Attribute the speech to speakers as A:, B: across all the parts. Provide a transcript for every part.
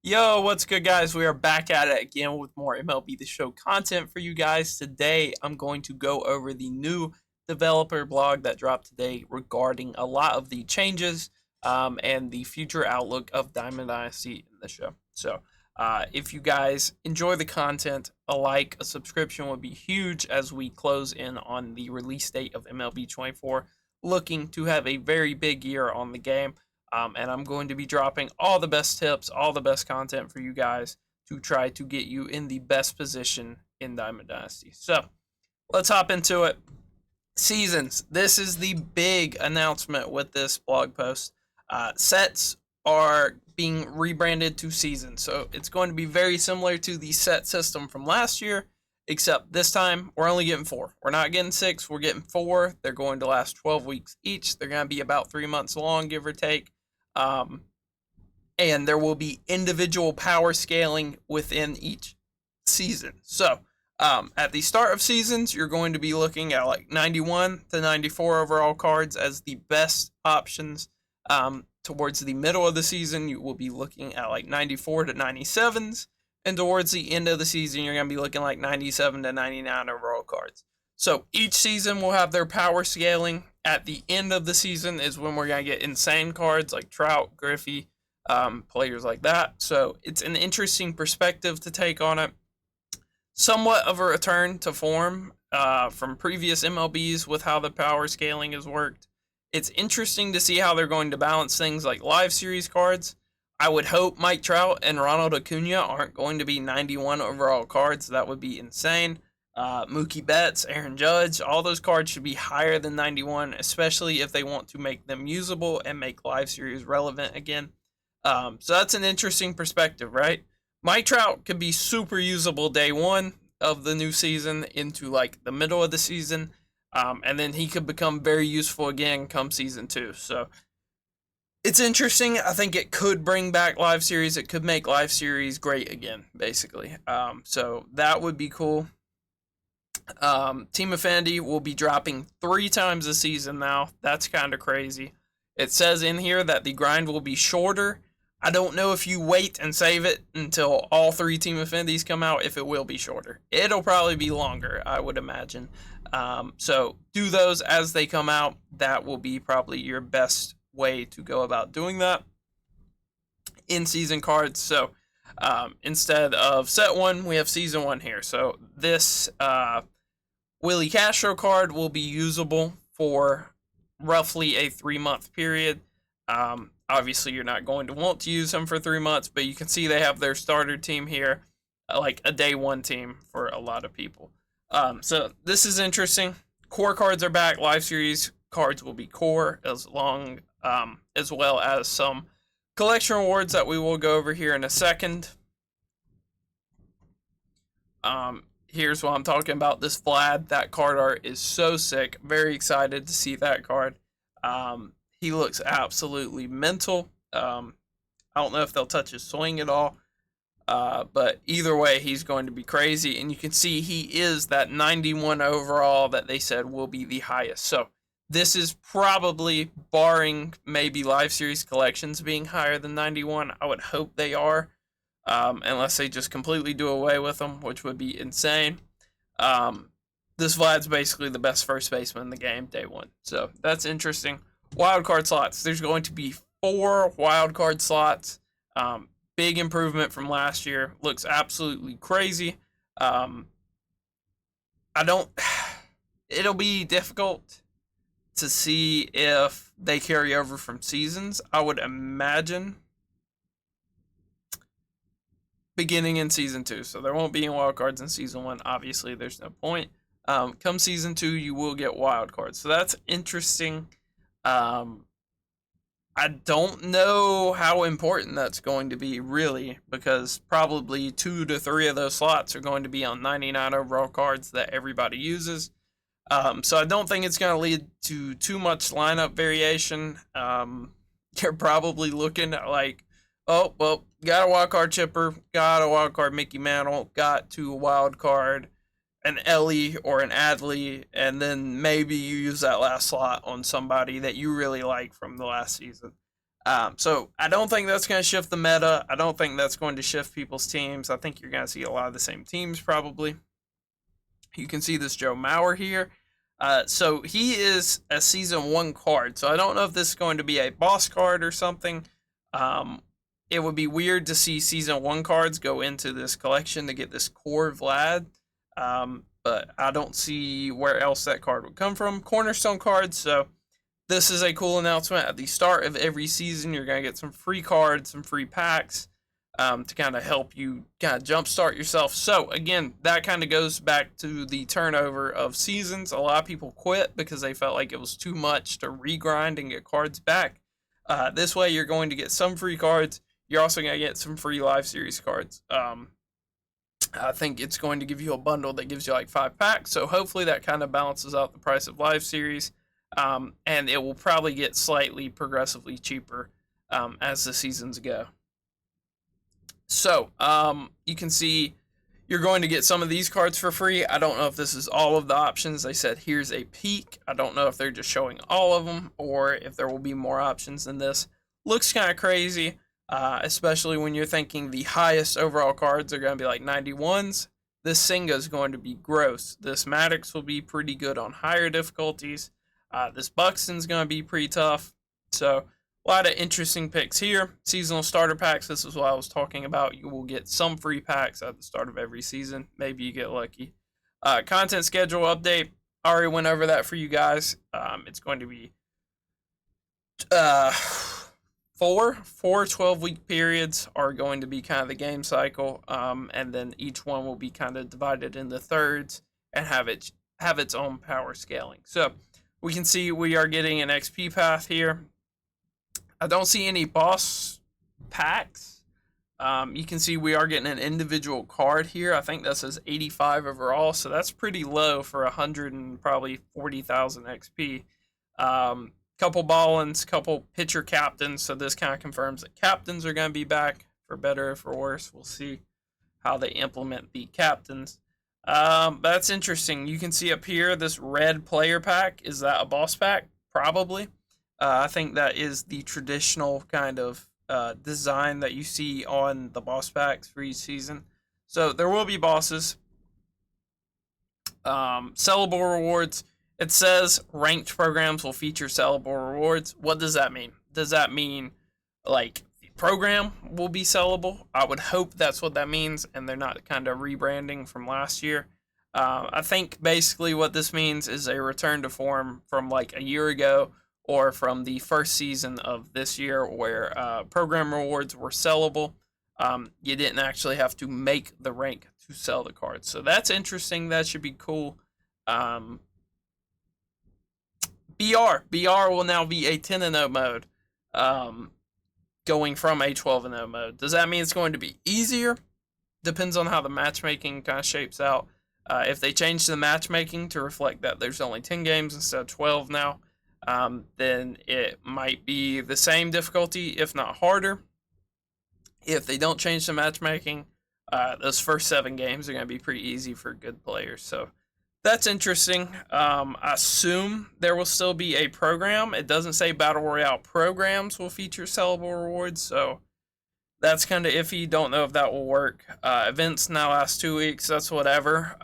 A: Yo, what's good, guys? We are back at it again with more MLB The Show content for you guys. Today, I'm going to go over the new developer blog that dropped today regarding a lot of the changes and the future outlook of Diamond Dynasty in the show. If you guys enjoy the content, a subscription would be huge as we close in on the release date of MLB 24, looking to have a very big year on the game. And I'm going to be dropping all the best tips, all the best content for you guys to try to get you in the best position in Diamond Dynasty. So let's hop into it. Seasons. This is the big announcement with this blog post. Sets are being rebranded to seasons. So it's going to be very similar to the set system from last year, except this time we're only getting 4. We're not getting 6, we're getting 4. They're going to last 12 weeks each. They're going to be about 3 months long, give or take. And there will be individual power scaling within each season. So, at the start of seasons, you're going to be looking at like 91 to 94 overall cards as the best options. Towards the middle of the season, you will be looking at like 94 to 97s. And towards the end of the season, you're going to be looking like 97 to 99 overall cards. So each season will have their power scaling. At the end of the season is when we're going to get insane cards like Trout, Griffey, players like that. So it's an interesting perspective to take on it. Somewhat of a return to form from previous MLBs with how the power scaling has worked. It's interesting to see how they're going to balance things like live series cards. I would hope Mike Trout and Ronald Acuna aren't going to be 91 overall cards. That would be insane. Mookie Betts, Aaron Judge, all those cards should be higher than 91, especially if they want to make them usable and make live series relevant again. So that's an interesting perspective, right? Mike Trout could be super usable day 1 of the new season into like the middle of the season, and then he could become very useful again come season 2. So it's interesting. I think it could bring back live series. It could make live series great again, basically. So that would be cool. Team Affinity will be dropping 3 times a season now. That's kind of crazy. It says in here that the grind will be shorter. I don't know if you wait and save it until all 3 Team Affinities come out, if it will be shorter. It'll probably be longer, I would imagine. So do those as they come out. That will be probably your best way to go about doing that. In-season cards. So instead of set 1, we have season 1 here. So this Willie Castro card will be usable for roughly a 3-month period. Obviously, you're not going to want to use him for 3 months, but you can see they have their starter team here, like a day 1 team for a lot of people. So this is interesting. Core cards are back. Live series cards will be core as well as some collection rewards that we will go over here in a second. Here's what I'm talking about. This Vlad, that card art is so sick. Very excited to see that card. He looks absolutely mental. I don't know if they'll touch his swing at all. But either way, he's going to be crazy. And you can see he is that 91 overall that they said will be the highest. So this is probably, barring maybe live series collections being higher than 91. I would hope they are. Unless they just completely do away with them, which would be insane. This Vlad's basically the best first baseman in the game, day 1. So that's interesting. Wildcard slots. There's going to be 4 wildcard slots. Big improvement from last year. Looks absolutely crazy. It'll be difficult to see if they carry over from seasons. I would imagine beginning in season 2. So there won't be any wild cards in season 1. Obviously, there's no point. Come season 2, you will get wild cards. So that's interesting. I don't know how important that's going to be, really, because probably 2 to 3 of those slots are going to be on 99 overall cards that everybody uses. So I don't think it's going to lead to too much lineup variation. You're probably looking at like, oh, well, got a wild card Chipper, got a wild card Mickey Mantle, got to a wild card an Ellie or an Adley, and then maybe you use that last slot on somebody that you really like from the last season. So I don't think that's going to shift the meta. I don't think that's going to shift people's teams. I think you're going to see a lot of the same teams probably. You can see this Joe Mauer here. So he is a season 1 card. So I don't know if this is going to be a boss card or something. It would be weird to see season 1 cards go into this collection to get this core Vlad. But I don't see where else that card would come from. Cornerstone cards. So this is a cool announcement. At the start of every season, you're going to get some free cards, some free packs. To kind of help you kind of jumpstart yourself. So again, that kind of goes back to the turnover of seasons. A lot of people quit because they felt like it was too much to regrind and get cards back. This way, you're going to get some free cards. You're also going to get some free live series cards. I think it's going to give you a bundle that gives you like 5 packs. So hopefully that kind of balances out the price of live series. And it will probably get slightly progressively cheaper as the seasons go. So, you can see you're going to get some of these cards for free. I don't know if this is all of the options. They said, here's a peek. I don't know if they're just showing all of them or if there will be more options than this. Looks kind of crazy, especially when you're thinking the highest overall cards are going to be like 91s. This Senga is going to be gross. This Maddox will be pretty good on higher difficulties. This Buxton's going to be pretty tough. So, a lot of interesting picks here. Seasonal starter packs, this is what I was talking about. You will get some free packs at the start of every season. Maybe you get lucky. Content schedule update. I already went over that for you guys. It's going to be 4 12-week periods are going to be kind of the game cycle. And then each one will be kind of divided into thirds and have its own power scaling. So we can see we are getting an XP path here. I don't see any boss packs. You can see we are getting an individual card here. I think that says 85 overall, so that's pretty low for 100 and probably 40,000 XP. Couple ball-ins, couple pitcher captains, so this kind of confirms that captains are going to be back, for better or for worse. We'll see how they implement the captains. That's interesting. You can see up here, this red player pack. Is that a boss pack? Probably. I think that is the traditional kind of design that you see on the boss packs for each season. So there will be bosses. Sellable rewards. It says ranked programs will feature sellable rewards. What does that mean? Does that mean like the program will be sellable? I would hope that's what that means, and they're not kind of rebranding from last year. I think basically what this means is a return to form from like a year ago, or from the first season of this year, where program rewards were sellable. You didn't actually have to make the rank to sell the cards. So that's interesting. That should be cool. BR will now be a 10-0 mode, going from a 12-0 mode. Does that mean it's going to be easier? Depends on how the matchmaking kind of shapes out. If they change the matchmaking to reflect that there's only 10 games instead of 12 now, then it might be the same difficulty, if not harder. If they don't change the matchmaking, those first 7 games are going to be pretty easy for good players. So that's interesting. I assume there will still be a program. It doesn't say Battle Royale programs will feature sellable rewards, so that's kind of iffy. Don't know if that will work. Events now last 2 weeks. That's whatever.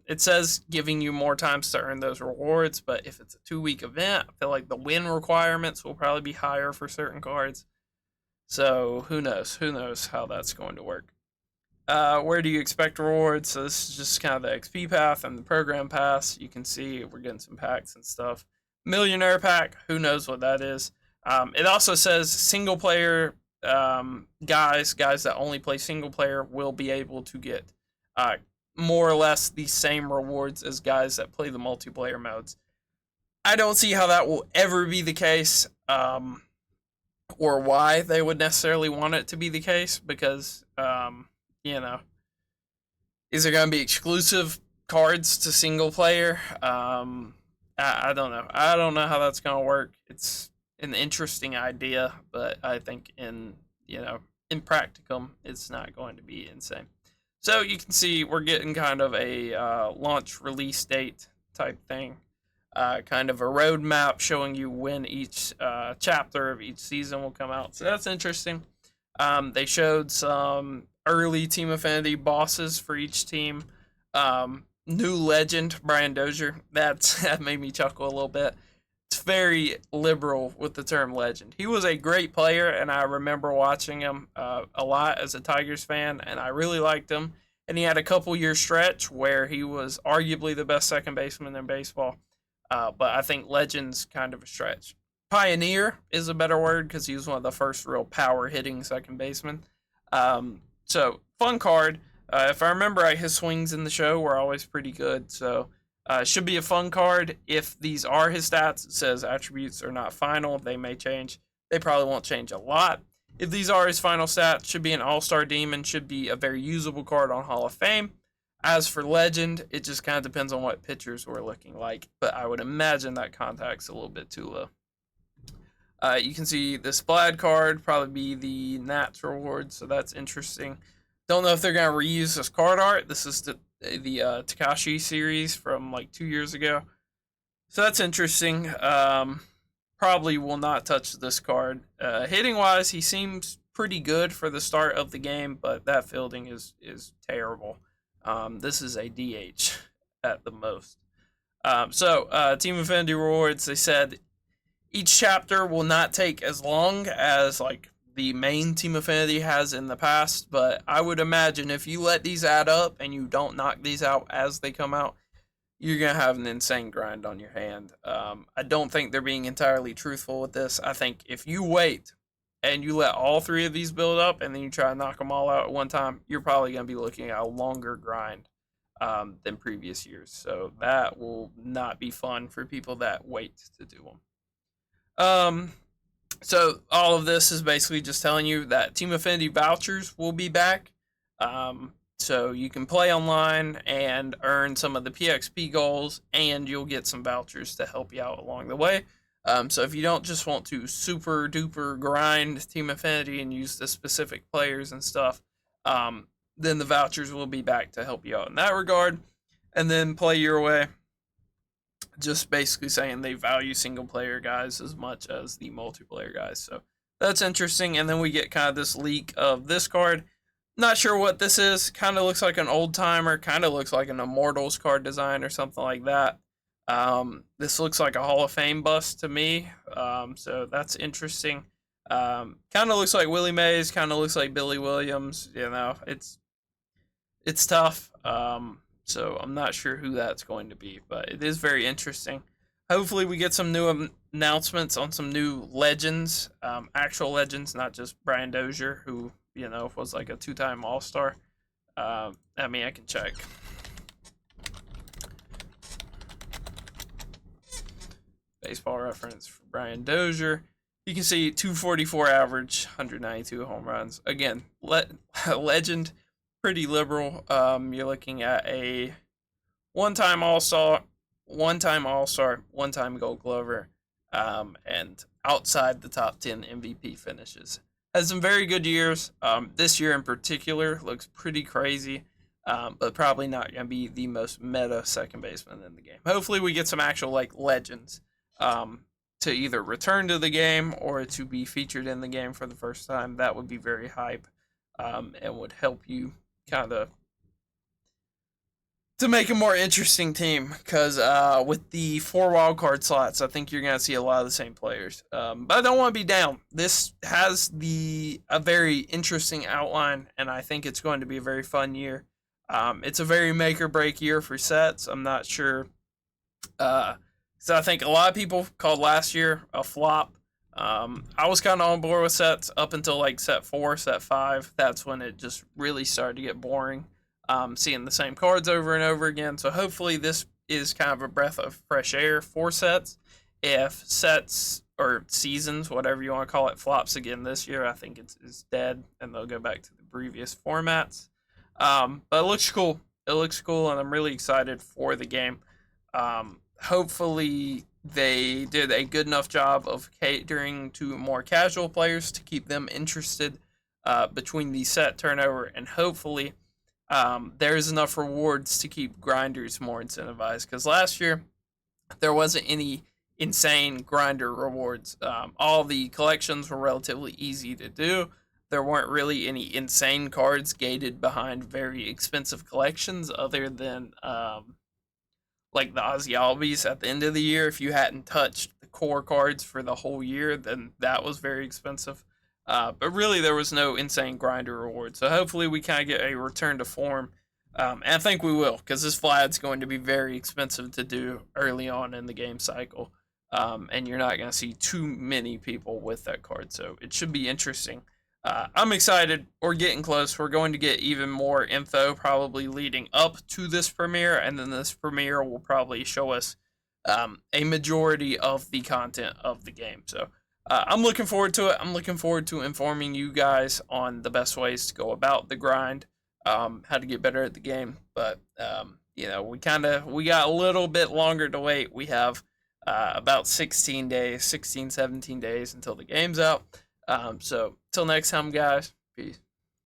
A: It says giving you more times to earn those rewards, but if it's a 2-week event, I feel like the win requirements will probably be higher for certain cards. So who knows? Who knows how that's going to work? Where do you expect rewards? So this is just kind of the XP path and the program pass. You can see we're getting some packs and stuff. Millionaire pack. Who knows what that is? It also says single player. Guys that only play single player will be able to get more or less the same rewards as guys that play the multiplayer modes. I don't see how that will ever be the case, or why they would necessarily want it to be the case, because, is there going to be exclusive cards to single player? I don't know. I don't know how that's going to work. It's an interesting idea, but I think in practicum, it's not going to be insane. So you can see we're getting kind of a launch release date type thing. kind of a roadmap showing you when each chapter of each season will come out. So that's interesting. They showed some early Team Affinity bosses for each team. New legend, Brian Dozier. That made me chuckle a little bit. It's very liberal with the term legend. He was a great player, and I remember watching him a lot as a Tigers fan, and I really liked him. And he had a couple year stretch where he was arguably the best second baseman in baseball. But I think legend's kind of a stretch. Pioneer is a better word because he was one of the first real power hitting second basemen. So fun card. If I remember right, his swings in the show were always pretty good. So should be a fun card. If these are his stats, it says attributes are not final. They may change. They probably won't change a lot. If these are his final stats, should be an all-star demon. Should be a very usable card on Hall of Fame. As for legend, it just kind of depends on what pitchers we're looking like. But I would imagine that contact's a little bit too low. You can see the Splad card, probably be the Nats reward, so that's interesting. Don't know if they're going to reuse this card art. This is the Takashi series from like 2 years ago. So that's interesting. Probably will not touch this card. Hitting-wise, he seems pretty good for the start of the game, but that fielding is terrible. This is a DH at the most. Team Affinity rewards, they said each chapter will not take as long as like the main Team Affinity has in the past, but I would imagine if you let these add up and you don't knock these out as they come out, you're going to have an insane grind on your hand. I don't think they're being entirely truthful with this. I think if you wait and you let all three of these build up and then you try to knock them all out at one time, you're probably going to be looking at a longer grind than previous years. So that will not be fun for people that wait to do them. So all of this is basically just telling you that Team Affinity vouchers will be back. So you can play online and earn some of the PXP goals, and you'll get some vouchers to help you out along the way. So if you don't just want to super duper grind Team Affinity and use the specific players and stuff, then the vouchers will be back to help you out in that regard. And then play your way. Just basically saying they value single player guys as much as the multiplayer guys. So that's interesting. And then we get kind of this leak of this card. Not sure what this is. Kind of looks like an old timer. Kind of looks like an Immortals card design or something like that. This looks like a Hall of Fame bust to me. So that's interesting. Kind of looks like Willie Mays. Kind of looks like Billy Williams. You know, it's tough. So I'm not sure who that's going to be, but it is very interesting. Hopefully we get some new announcements on some new legends, actual legends, not just Brian Dozier, who, you know, was like a 2-time All-Star. I can check. Baseball reference for Brian Dozier. You can see 244 average, 192 home runs. Again, legend. Pretty liberal. You're looking at a one-time All-Star, one-time Gold Glover, and outside the top 10 MVP finishes. Has some very good years. This year in particular looks pretty crazy, but probably not going to be the most meta second baseman in the game. Hopefully we get some actual like legends to either return to the game or to be featured in the game for the first time. That would be very hype and would help you kind of to make a more interesting team, because with the 4 wildcard slots, I think you're going to see a lot of the same players. But I don't want to be down. This has a very interesting outline, and I think it's going to be a very fun year. It's a very make or break year for sets. I'm not sure. So I think a lot of people called last year a flop. I was kind of on board with sets up until like set 4, set 5. That's when it just really started to get boring. Seeing the same cards over and over again. So hopefully this is kind of a breath of fresh air for sets. If sets or seasons, whatever you want to call it, flops again this year, I think it's dead and they'll go back to the previous formats. But it looks cool. It looks cool, and I'm really excited for the game. Hopefully they did a good enough job of catering to more casual players to keep them interested between the set turnover, and hopefully there's enough rewards to keep grinders more incentivized. Because last year, there wasn't any insane grinder rewards. All the collections were relatively easy to do. There weren't really any insane cards gated behind very expensive collections, other than like the Ozzy at the end of the year. If you hadn't touched the core cards for the whole year, then that was very expensive. But really, there was no insane grinder reward. So hopefully, we kind of get a return to form. And I think we will, because this Vlad's going to be very expensive to do early on in the game cycle. And you're not going to see too many people with that card. So it should be interesting. I'm excited. We're getting close. We're going to get even more info probably leading up to this premiere, and then this premiere will probably show us a majority of the content of the game. So I'm looking forward to it. I'm looking forward to informing you guys on the best ways to go about the grind, how to get better at the game. But we got a little bit longer to wait. We have about 16 days, 16, 17 days until the game's out. So till next time, guys. Peace.